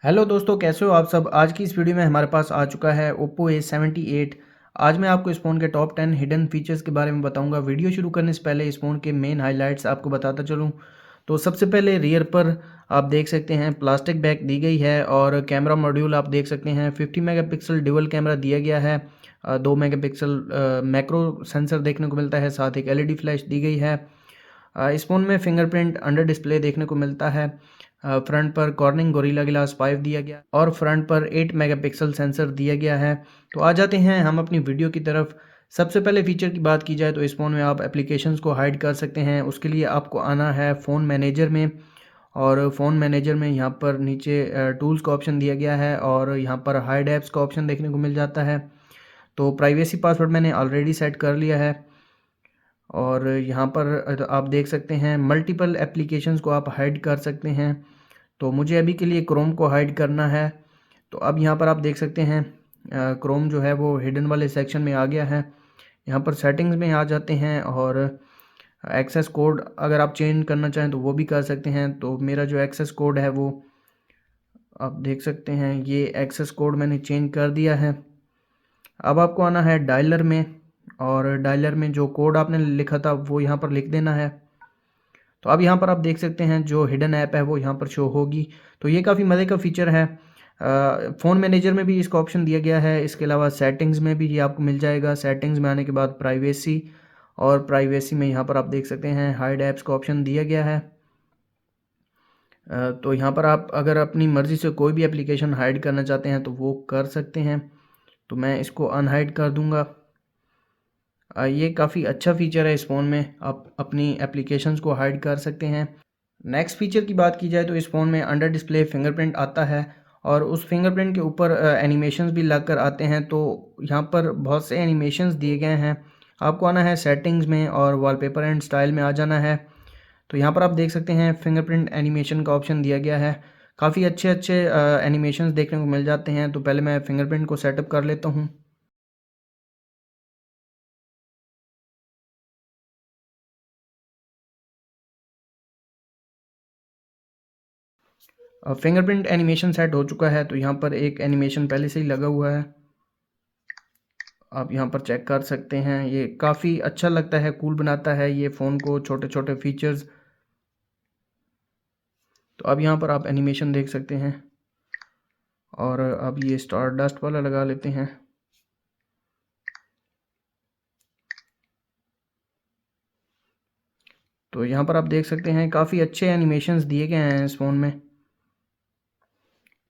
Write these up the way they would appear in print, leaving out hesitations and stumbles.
Hello दोस्तों, कैसे हो आप सब। आज की इस वीडियो में हमारे पास आ चुका है Oppo A78। आज मैं आपको इस फ़ोन के टॉप 10 हिडन फीचर्स के बारे में बताऊंगा। वीडियो शुरू करने से पहले इस फ़ोन के मेन हाइलाइट्स आपको बताता चलूं तो सबसे पहले रियर पर आप देख सकते हैं प्लास्टिक बैक दी गई है और कैमरा मॉड्यूल आप देख सकते हैं 50 मेगापिक्सल ड्यूअल कैमरा दिया गया है। 2 मेगापिक्सल मैक्रो सेंसर देखने को मिलता है, साथ एक एलईडी फ्लैश दी गई है। इस फ़ोन में फिंगरप्रिंट अंडर डिस्प्ले देखने को मिलता है। फ्रंट पर कॉर्निंग गोरिल्ला ग्लास 5 दिया गया और फ्रंट पर 8 मेगापिक्सल सेंसर दिया गया है। तो आ जाते हैं हम अपनी वीडियो की तरफ। सबसे पहले फ़ीचर की बात की जाए तो इस फ़ोन में आप एप्लीकेशंस को हाइड कर सकते हैं। उसके लिए आपको आना है फ़ोन मैनेजर में, और फ़ोन मैनेजर में यहाँ पर नीचे टूल्स का ऑप्शन दिया गया है और यहाँ पर हाइड ऐप्स का ऑप्शन देखने को मिल जाता है। तो प्राइवेसी पासवर्ड मैंने ऑलरेडी सेट कर लिया है। और यहाँ पर आप देख सकते हैं मल्टीपल एप्लीकेशंस को आप हाइड कर सकते हैं। तो मुझे अभी के लिए क्रोम को हाइड करना है। तो अब यहाँ पर आप देख सकते हैं क्रोम जो है वो हिडन वाले सेक्शन में आ गया है। यहाँ पर सेटिंग्स में आ जाते हैं और एक्सेस कोड अगर आप चेंज करना चाहें तो वो भी कर सकते हैं। तो मेरा जो एक्सेस कोड है वो आप देख सकते हैं, ये एक्सेस कोड मैंने चेंज कर दिया है। अब आपको आना है डायलर में, और डायलर में जो कोड आपने लिखा था वो यहाँ पर लिख देना है। तो अब यहाँ पर आप देख सकते हैं जो हिडन ऐप है वो यहाँ पर शो होगी। तो ये काफ़ी मज़े का फीचर है। फ़ोन मैनेजर में भी इसका ऑप्शन दिया गया है। इसके अलावा सेटिंग्स में भी ये आपको मिल जाएगा। सेटिंग्स में आने के बाद प्राइवेसी, और प्राइवेसी में यहाँ पर आप देख सकते हैं हाइड ऐप्स का ऑप्शन दिया गया है। तो यहाँ पर आप अगर अपनी मर्ज़ी से कोई भी एप्लीकेशन हाइड करना चाहते हैं तो वो कर सकते हैं। तो मैं इसको अनहाइड कर दूँगा। ये काफ़ी अच्छा फ़ीचर है इस फ़ोन में, आप अपनी एप्लीकेशंस को हाइड कर सकते हैं। नेक्स्ट फ़ीचर की बात की जाए तो इस फ़ोन में अंडर डिस्प्ले फिंगरप्रिंट आता है, और उस फिंगरप्रिंट के ऊपर एनिमेशंस भी लग कर आते हैं। तो यहाँ पर बहुत से एनिमेशंस दिए गए हैं। आपको आना है सेटिंग्स में और वॉलपेपर एंड स्टाइल में आ जाना है। तो यहाँ पर आप देख सकते हैं फिंगरप्रिंट एनिमेशन का ऑप्शन दिया गया है। काफ़ी अच्छे अच्छे एनिमेशंस देखने को मिल जाते हैं। तो पहले मैं फिंगरप्रिंट को सेटअप कर लेता हूँ। फिंगरप्रिंट एनिमेशन सेट हो चुका है। तो यहाँ पर एक एनिमेशन पहले से ही लगा हुआ है, आप यहाँ पर चेक कर सकते हैं। ये काफ़ी अच्छा लगता है, कूल बनाता है ये फ़ोन को, छोटे छोटे फीचर्स। तो अब यहाँ पर आप एनिमेशन देख सकते हैं। और अब ये स्टार डस्ट वाला लगा लेते हैं। तो यहाँ पर आप देख सकते हैं काफ़ी अच्छे एनिमेशंस दिए गए हैं इस फ़ोन में।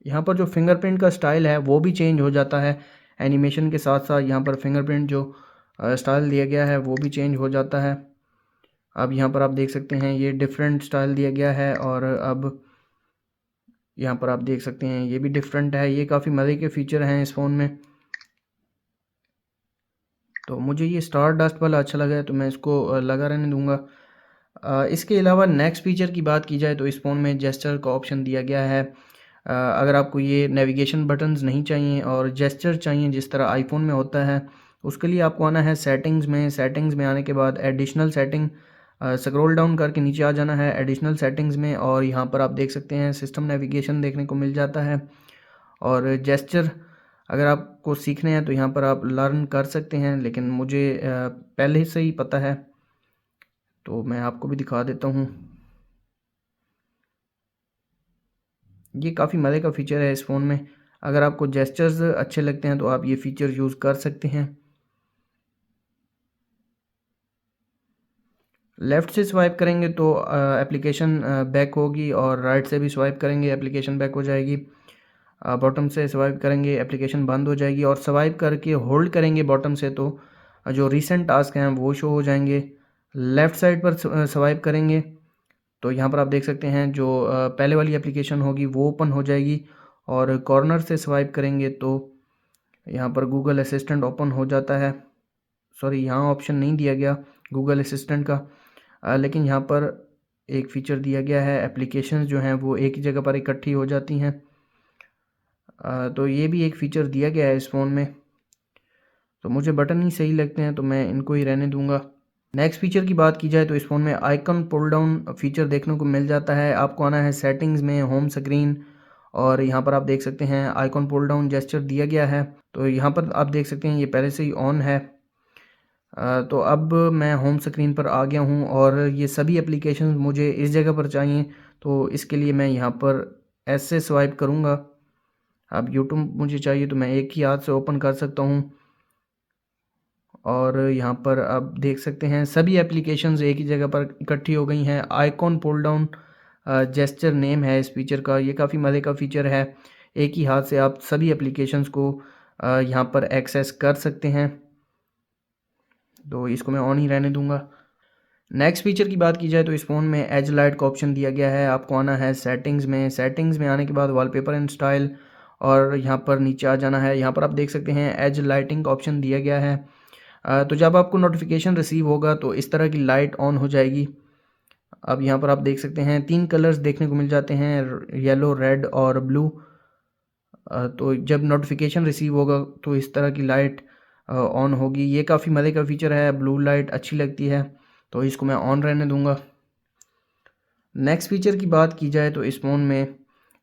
यहाँ पर जो फिंगरप्रिंट का स्टाइल है वो भी चेंज हो जाता है एनिमेशन के साथ साथ। यहाँ पर फिंगरप्रिंट जो स्टाइल दिया गया है वो भी चेंज हो जाता है। अब यहाँ पर आप देख सकते हैं ये डिफरेंट स्टाइल दिया गया है, और अब यहाँ पर आप देख सकते हैं ये भी डिफरेंट है। ये काफ़ी मज़े के फीचर हैं इस फ़ोन में। तो मुझे ये स्टार डस्ट वाला अच्छा लगा है तो मैं इसको लगा रहने दूंगा। इसके अलावा नेक्स्ट फीचर की बात की जाए तो इस फ़ोन में जेस्चर का ऑप्शन दिया गया है। अगर आपको ये नेविगेशन बटन्स नहीं चाहिए और जेस्चर चाहिए जिस तरह आईफोन में होता है, उसके लिए आपको आना है सेटिंग्स में। सेटिंग्स में आने के बाद एडिशनल सेटिंग, स्क्रॉल डाउन करके नीचे आ जाना है एडिशनल सेटिंग्स में, और यहाँ पर आप देख सकते हैं सिस्टम नेविगेशन देखने को मिल जाता है। और जेस्चर अगर आपको सीखने हैं तो यहाँ पर आप लर्न कर सकते हैं, लेकिन मुझे पहले से ही पता है तो मैं आपको भी दिखा देता हूँ। ये काफ़ी मज़े का फ़ीचर है इस फ़ोन में। अगर आपको जेस्चर्स अच्छे लगते हैं तो आप ये फ़ीचर यूज़ कर सकते हैं। लेफ़्ट से स्वाइप करेंगे तो एप्लीकेशन बैक होगी, और राइट से भी स्वाइप करेंगे एप्लीकेशन बैक हो जाएगी। बॉटम से स्वाइप करेंगे एप्लीकेशन बंद हो जाएगी, और स्वाइप करके होल्ड करेंगे बॉटम से तो जो रीसेंट टास्क हैं वो शो हो जाएंगे। लेफ़्ट साइड पर स्वाइप करेंगे तो यहाँ पर आप देख सकते हैं जो पहले वाली एप्लीकेशन होगी वो ओपन हो जाएगी, और कॉर्नर से स्वाइप करेंगे तो यहाँ पर गूगल असिस्टेंट ओपन हो जाता है। सॉरी, यहाँ ऑप्शन नहीं दिया गया गूगल असिस्टेंट का, लेकिन यहाँ पर एक फ़ीचर दिया गया है एप्लीकेशंस जो हैं वो एक ही जगह पर इकट्ठी हो जाती हैं। तो ये भी एक फ़ीचर दिया गया है इस फ़ोन में। तो मुझे बटन ही सही लगते हैं तो मैं इनको ही रहने दूंगा। नेक्स्ट फीचर की बात की जाए तो इस फ़ोन में आइकन पुल डाउन फीचर देखने को मिल जाता है। आपको आना है सेटिंग्स में, होम स्क्रीन, और यहाँ पर आप देख सकते हैं आइकॉन पुल डाउन जेस्चर दिया गया है। तो यहाँ पर आप देख सकते हैं ये पहले से ही ऑन है। तो अब मैं होम स्क्रीन पर आ गया हूँ और ये सभी एप्लीकेशंस मुझे इस जगह पर चाहिए। तो इसके लिए मैं यहाँ पर ऐसे स्वाइप करूँगा। अब यूट्यूब मुझे चाहिए तो मैं एक ही हाथ से ओपन कर सकता हूँ और यहाँ पर आप देख सकते हैं सभी एप्लीकेशंस एक ही जगह पर इकट्ठी हो गई हैं। Icon pull down gesture name है इस फीचर का। ये काफ़ी मज़े का फ़ीचर है। एक ही हाथ से आप सभी एप्लीकेशंस को यहाँ पर एक्सेस कर सकते हैं। तो इसको मैं ऑन ही रहने दूंगा। नेक्स्ट फीचर की बात की जाए तो इस फ़ोन में एज लाइट का ऑप्शन दिया गया है। आपको आना है सेटिंग्स में। सेटिंग्स में आने के बाद वॉलपेपर एंड स्टाइल और यहाँ पर नीचे आ जाना है। यहाँ पर आप देख सकते हैं एज लाइटिंग का ऑप्शन दिया गया है। तो जब आपको नोटिफिकेशन रिसीव होगा तो इस तरह की लाइट ऑन हो जाएगी। अब यहाँ पर आप देख सकते हैं 3 कलर्स देखने को मिल जाते हैं, येलो, रेड और ब्लू। तो जब नोटिफिकेशन रिसीव होगा तो इस तरह की लाइट ऑन होगी। ये काफ़ी मज़े का फ़ीचर है। ब्लू लाइट अच्छी लगती है तो इसको मैं ऑन रहने दूंगा। नेक्स्ट फ़ीचर की बात की जाए तो इस फ़ोन में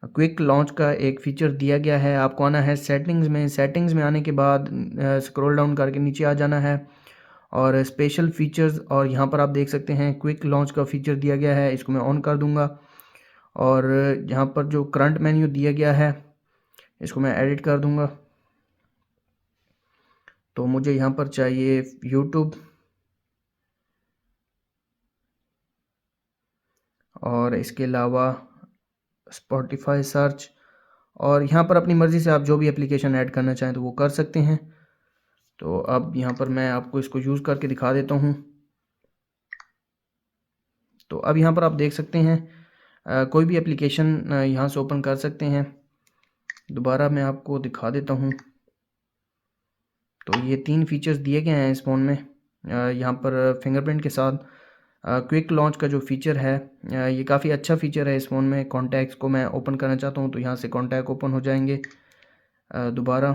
क्विक लॉन्च का एक फ़ीचर दिया गया है। आपको आना है सेटिंग्स में। सेटिंग्स में आने के बाद स्क्रॉल डाउन करके नीचे आ जाना है और स्पेशल फ़ीचर्स और यहाँ पर आप देख सकते हैं क्विक लॉन्च का फ़ीचर दिया गया है। इसको मैं ऑन कर दूंगा और यहाँ पर जो करंट मेन्यू दिया गया है इसको मैं एडिट कर दूंगा। तो मुझे यहाँ पर चाहिए यूट्यूब और इसके अलावा स्पॉटिफाई सर्च और यहाँ पर अपनी मर्ज़ी से आप जो भी एप्लीकेशन ऐड करना चाहें तो वो कर सकते हैं। तो अब यहाँ पर मैं आपको इसको यूज़ करके दिखा देता हूँ। तो अब यहाँ पर आप देख सकते हैं कोई भी एप्लीकेशन यहाँ से ओपन कर सकते हैं। दोबारा मैं आपको दिखा देता हूँ। तो ये 3 फीचर्स दिए गए हैं इस फ़ोन में। यहाँ पर फिंगरप्रिंट के साथ क्विक लॉन्च का जो फ़ीचर है ये काफ़ी अच्छा फ़ीचर है इस फ़ोन में। कॉन्टैक्ट्स को मैं ओपन करना चाहता हूँ तो यहाँ से कॉन्टैक्ट ओपन हो जाएंगे। दोबारा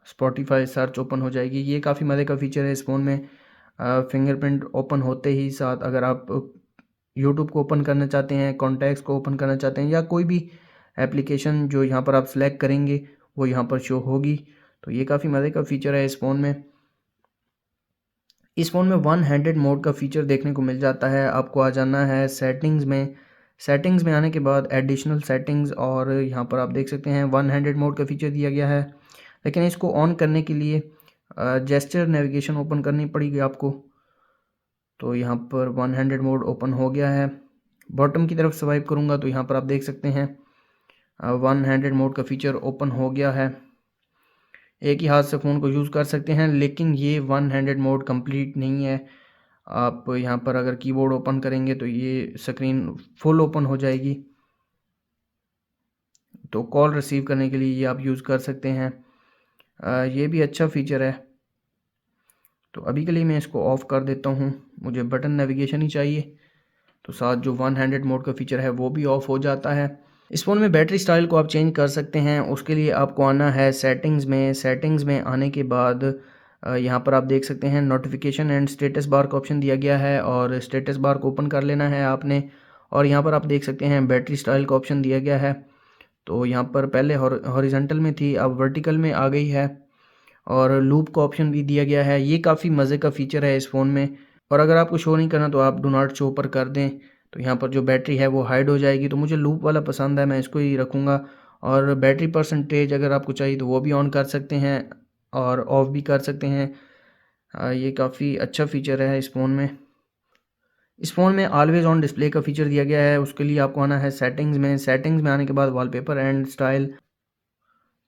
स्पॉटिफाई सर्च ओपन हो जाएगी। ये काफ़ी मज़े का फ़ीचर है इस फ़ोन में। फिंगरप्रिंट ओपन होते ही साथ अगर आप यूट्यूब को ओपन करना चाहते हैं, कॉन्टैक्ट्स को ओपन करना चाहते हैं या कोई भी एप्लीकेशन जो यहाँ पर आप सिलेक्ट करेंगे वो यहाँ पर शो होगी। तो ये काफ़ी मज़े का फ़ीचर है इस फ़ोन में। इस फ़ोन में वन हैंडेड मोड का फ़ीचर देखने को मिल जाता है। आपको आ जाना है सेटिंग्स में। सेटिंग्स में आने के बाद एडिशनल सेटिंग्स और यहाँ पर आप देख सकते हैं वन हैंडेड मोड का फ़ीचर दिया गया है। लेकिन इसको ऑन करने के लिए जेस्चर नेविगेशन ओपन करनी पड़ेगी आपको। तो यहाँ पर वन हैंडेड मोड ओपन हो गया है। बॉटम की तरफ स्वाइप करूँगा तो यहाँ पर आप देख सकते हैं वन हैंडेड मोड का फ़ीचर ओपन हो गया है। एक ही हाथ से फ़ोन को यूज़ कर सकते हैं लेकिन ये वन हैंडेड मोड कंप्लीट नहीं है। आप यहाँ पर अगर कीबोर्ड ओपन करेंगे तो ये स्क्रीन फुल ओपन हो जाएगी। तो कॉल रिसीव करने के लिए ये आप यूज़ कर सकते हैं। ये भी अच्छा फ़ीचर है। तो अभी के लिए मैं इसको ऑफ़ कर देता हूँ। मुझे बटन नेविगेशन ही चाहिए। तो साथ जो वन हैंडेड मोड का फ़ीचर है वो भी ऑफ़ हो जाता है। इस फ़ोन में बैटरी स्टाइल को आप चेंज कर सकते हैं। उसके लिए आपको आना है सेटिंग्स में। सेटिंग्स में आने के बाद यहाँ पर आप देख सकते हैं नोटिफिकेशन एंड स्टेटस बार का ऑप्शन दिया गया है और स्टेटस बार को ओपन कर लेना है आपने। और यहाँ पर आप देख सकते हैं बैटरी स्टाइल का ऑप्शन दिया गया है। तो यहाँ पर पहले हॉरिजॉन्टल में थी, अब वर्टिकल में आ गई है और लूप का ऑप्शन भी दिया गया है। ये काफ़ी मज़े का फ़ीचर है इस फ़ोन में। और अगर आपको शो नहीं करना तो आप डू नॉट शो पर कर दें तो यहाँ पर जो बैटरी है वो हाइड हो जाएगी। तो मुझे लूप वाला पसंद है, मैं इसको ही रखूँगा। और बैटरी परसेंटेज अगर आपको चाहिए तो वो भी ऑन कर सकते हैं और ऑफ़ भी कर सकते हैं। ये काफ़ी अच्छा फ़ीचर है इस फ़ोन में। इस फ़ोन में ऑलवेज़ ऑन डिस्प्ले का फ़ीचर दिया गया है। उसके लिए आपको आना है सेटिंग्स में। सेटिंग्स में आने के बाद वॉलपेपर एंड स्टाइल।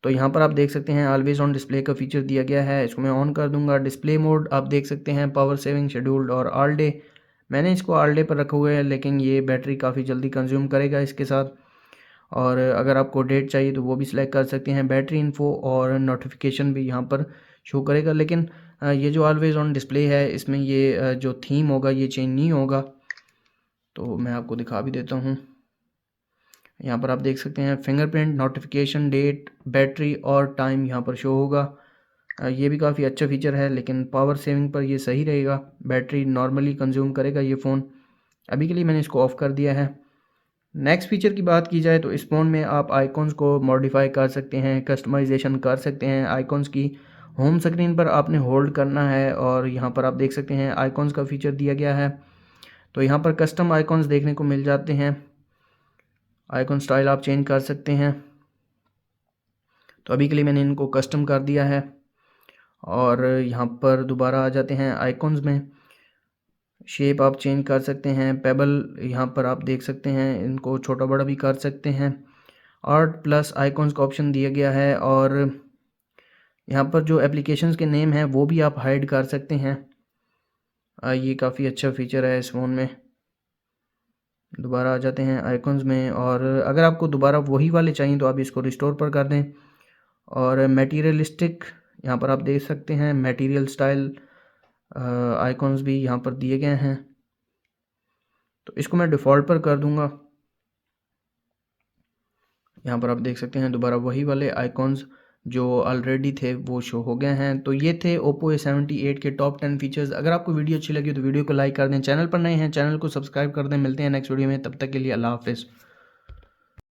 तो यहाँ पर आप देख सकते हैं ऑलवेज़ ऑन डिस्प्ले का फ़ीचर दिया गया है। इसको मैं ऑन कर दूंगा। डिस्प्ले मोड आप देख सकते हैं पावर सेविंग, शेड्यूल्ड और ऑल डे। मैंने इसको ऑल डे पर रखा हुआ है लेकिन ये बैटरी काफ़ी जल्दी कंज्यूम करेगा इसके साथ। और अगर आपको डेट चाहिए तो वो भी सिलेक्ट कर सकते हैं। बैटरी इन्फो और नोटिफिकेशन भी यहाँ पर शो करेगा। लेकिन ये जो ऑलवेज़ ऑन डिस्प्ले है इसमें ये जो थीम होगा ये चेंज नहीं होगा। तो मैं आपको दिखा भी देता हूँ। यहाँ पर आप देख सकते हैं फिंगरप्रिंट, नोटिफिकेशन, डेट, बैटरी और टाइम यहाँ पर शो होगा। ये भी काफ़ी अच्छा फीचर है लेकिन पावर सेविंग पर ये सही रहेगा। बैटरी नॉर्मली कंज्यूम करेगा ये फ़ोन। अभी के लिए मैंने इसको ऑफ़ कर दिया है। नेक्स्ट फीचर की बात की जाए तो इस फ़ोन में आप आइकॉन्स को मॉडिफाई कर सकते हैं, कस्टमाइजेशन कर सकते हैं। आइकॉन्स की होम स्क्रीन पर आपने होल्ड करना है और यहाँ पर आप देख सकते हैं आइकॉन्स का फीचर दिया गया है। तो यहाँ पर कस्टम आइकॉन्स देखने को मिल जाते हैं। आइकॉन स्टाइल आप चेंज कर सकते हैं। तो अभी के लिए मैंने इनको कस्टम कर दिया है और यहाँ पर दोबारा आ जाते हैं आइकॉन्स में। शेप आप चेंज कर सकते हैं। पेबल यहाँ पर आप देख सकते हैं, इनको छोटा बड़ा भी कर सकते हैं। आर्ट प्लस आइकॉन्स का ऑप्शन दिया गया है और यहाँ पर जो एप्लीकेशंस के नेम हैं वो भी आप हाइड कर सकते हैं। ये काफ़ी अच्छा फीचर है इस फ़ोन में। दोबारा आ जाते हैं आइकॉन्स में और अगर आपको दोबारा वही वाले चाहिए तो आप इसको रिस्टोर पर कर दें। और मटेरियलिस्टिक यहाँ पर आप देख सकते हैं, मटेरियल स्टाइल आइकॉन्स भी यहाँ पर दिए गए हैं। तो इसको मैं डिफ़ॉल्ट पर कर दूंगा। यहाँ पर आप देख सकते हैं दोबारा वही वाले आइकॉन्स जो ऑलरेडी थे वो शो हो गए हैं। तो ये थे Oppo A78 के टॉप 10 फीचर्स। अगर आपको वीडियो अच्छी लगी तो वीडियो को लाइक कर दें, चैनल पर नए हैं चैनल को सब्सक्राइब कर दें। मिलते हैं नेक्स्ट वीडियो में, तब तक के लिए अल्लाह हाफ़िज़।